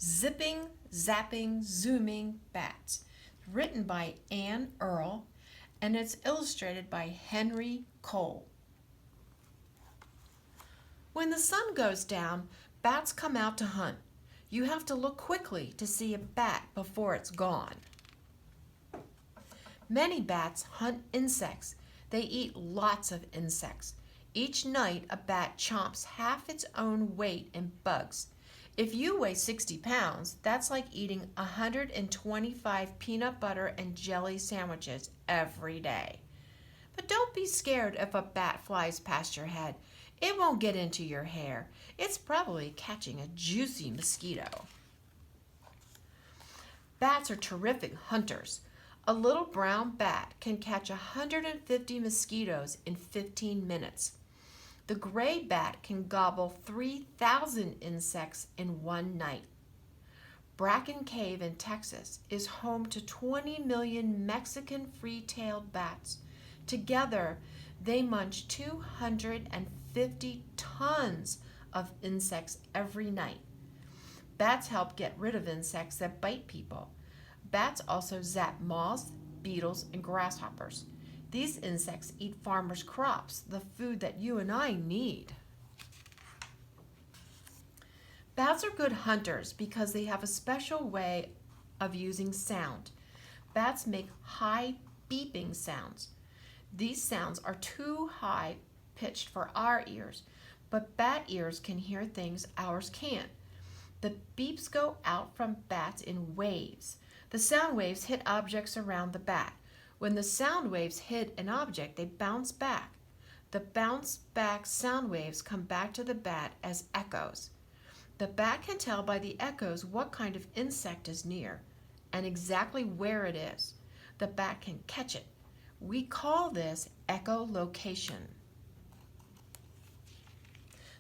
Zipping, Zapping, Zooming Bats, written by Anne Earl, and it's illustrated by Henry Cole. When the sun goes down, bats come out to hunt. You have to look quickly to see a bat before it's gone. Many bats hunt insects. They eat lots of insects. Each night, a bat chomps half its own weight in bugs. If you weigh 60 pounds, that's like eating 125 peanut butter and jelly sandwiches every day. But don't be scared if a bat flies past your head. It won't get into your hair. It's probably catching a juicy mosquito. Bats are terrific hunters. A little brown bat can catch 150 mosquitoes in 15 minutes. The gray bat can gobble 3,000 insects in one night. Bracken Cave in Texas is home to 20 million Mexican free-tailed bats. Together, they munch 250 tons of insects every night. Bats help get rid of insects that bite people. Bats also zap moths, beetles, and grasshoppers. These insects eat farmers' crops, the food that you and I need. Bats are good hunters because they have a special way of using sound. Bats make high beeping sounds. These sounds are too high pitched for our ears, but bat ears can hear things ours can't. The beeps go out from bats in waves. The sound waves hit objects around the bat. When the sound waves hit an object, they bounce back. The bounce back sound waves come back to the bat as echoes. The bat can tell by the echoes what kind of insect is near and exactly where it is. The bat can catch it. We call this echolocation.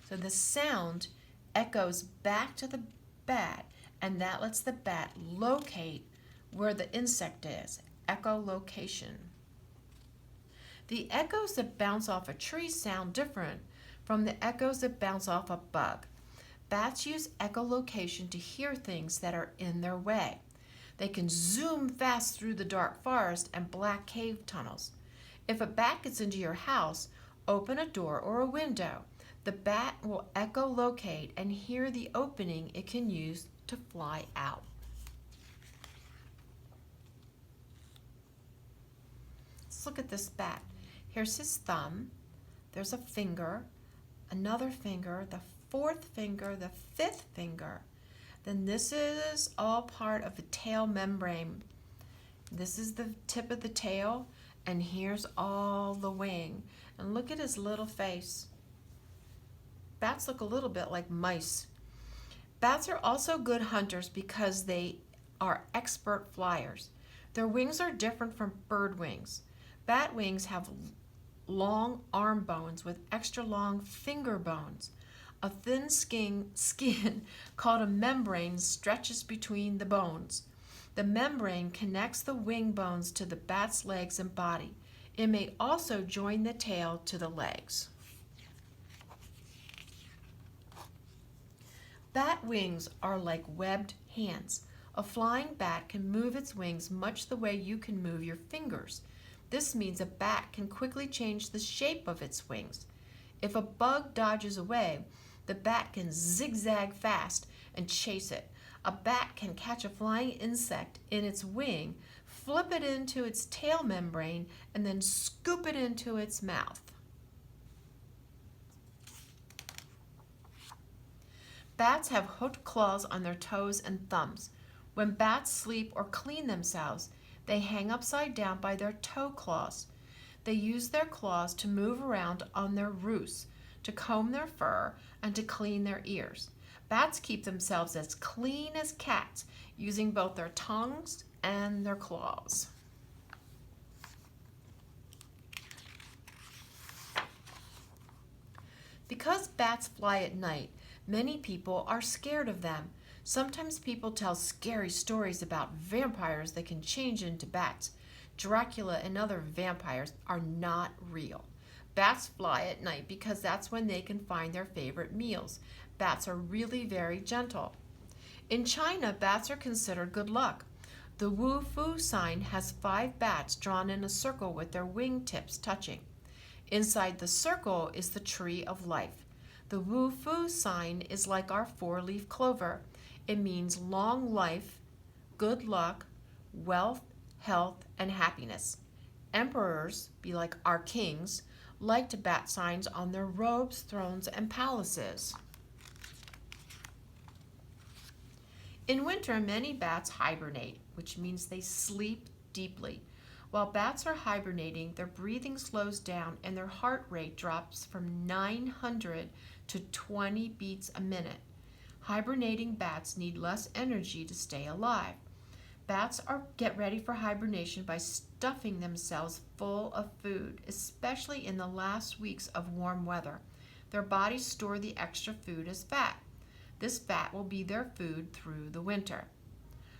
So the sound echoes back to the bat, and that lets the bat locate where the insect is. Echolocation. The echoes that bounce off a tree sound different from the echoes that bounce off a bug. Bats use echolocation to hear things that are in their way. They can zoom fast through the dark forest and black cave tunnels. If a bat gets into your house, open a door or a window. The bat will echolocate and hear the opening it can use to fly out. Let's look at this bat. Here's his thumb. There's a finger, another finger, the fourth finger, the fifth finger. Then this is all part of the tail membrane. This is the tip of the tail, and here's all the wing. And look at his little face. Bats look a little bit like mice. Bats are also good hunters because they are expert flyers. Their wings are different from bird wings. Bat wings have long arm bones with extra long finger bones. A thin skin called a membrane stretches between the bones. The membrane connects the wing bones to the bat's legs and body. It may also join the tail to the legs. Bat wings are like webbed hands. A flying bat can move its wings much the way you can move your fingers. This means a bat can quickly change the shape of its wings. If a bug dodges away, the bat can zigzag fast and chase it. A bat can catch a flying insect in its wing, flip it into its tail membrane, and then scoop it into its mouth. Bats have hooked claws on their toes and thumbs. When bats sleep or clean themselves, they hang upside down by their toe claws. They use their claws to move around on their roosts, to comb their fur, and to clean their ears. Bats keep themselves as clean as cats, using both their tongues and their claws. Because bats fly at night, many people are scared of them. Sometimes people tell scary stories about vampires that can change into bats. Dracula and other vampires are not real. Bats fly at night because that's when they can find their favorite meals. Bats are really very gentle. In China, bats are considered good luck. The Wu Fu sign has 5 bats drawn in a circle with their wingtips touching. Inside the circle is the tree of life. The Wu Fu sign is like our 4-leaf clover. It means long life, good luck, wealth, health, and happiness. Emperors, be like our kings, liked bat signs on their robes, thrones, and palaces. In winter, many bats hibernate, which means they sleep deeply. While bats are hibernating, their breathing slows down and their heart rate drops from 900 to 20 beats a minute. Hibernating bats need less energy to stay alive. Bats get ready for hibernation by stuffing themselves full of food, especially in the last weeks of warm weather. Their bodies store the extra food as fat. This fat will be their food through the winter.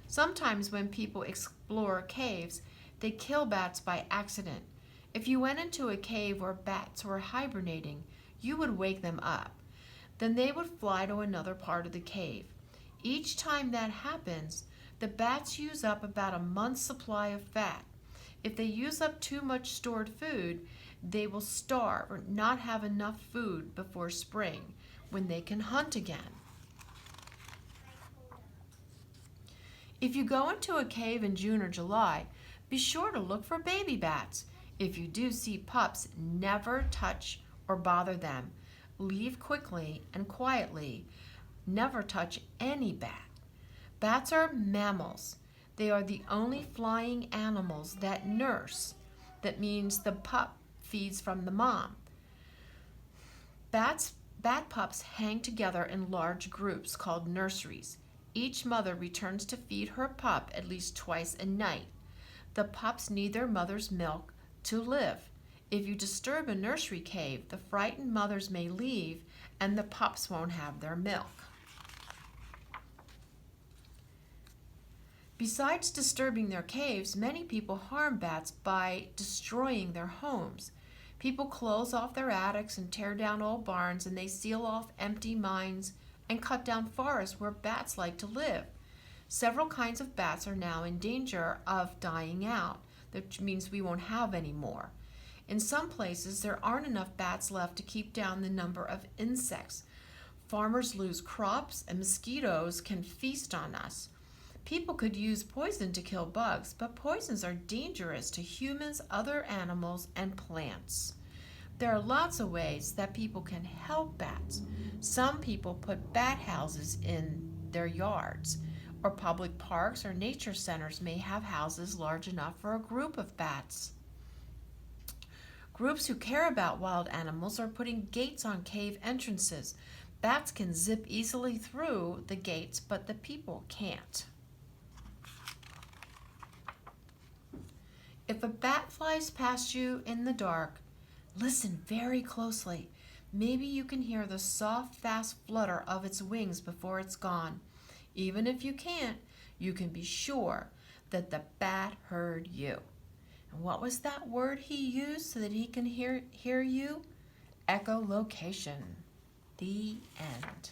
Sometimes when people explore caves, they kill bats by accident. If you went into a cave where bats were hibernating, you would wake them up. Then they would fly to another part of the cave. Each time that happens, the bats use up about a month's supply of fat. If they use up too much stored food, they will starve or not have enough food before spring, when they can hunt again. If you go into a cave in June or July, be sure to look for baby bats. If you do see pups, never touch or bother them. Leave quickly and quietly. Never touch any bat. Bats are mammals. They are the only flying animals that nurse. That means the pup feeds from the mom. Bat pups hang together in large groups called nurseries. Each mother returns to feed her pup at least twice a night. The pups need their mother's milk to live. If you disturb a nursery cave, the frightened mothers may leave and the pups won't have their milk. Besides disturbing their caves, many people harm bats by destroying their homes. People close off their attics and tear down old barns, and they seal off empty mines and cut down forests where bats like to live. Several kinds of bats are now in danger of dying out, which means we won't have any more. In some places, there aren't enough bats left to keep down the number of insects. Farmers lose crops, and mosquitoes can feast on us. People could use poison to kill bugs, but poisons are dangerous to humans, other animals, and plants. There are lots of ways that people can help bats. Some people put bat houses in their yards, or public parks or nature centers may have houses large enough for a group of bats. Groups who care about wild animals are putting gates on cave entrances. Bats can zip easily through the gates, but the people can't. If a bat flies past you in the dark, listen very closely. Maybe you can hear the soft, fast flutter of its wings before it's gone. Even if you can't, you can be sure that the bat heard you. And what was that word he used so that he can hear you? Echolocation. The end.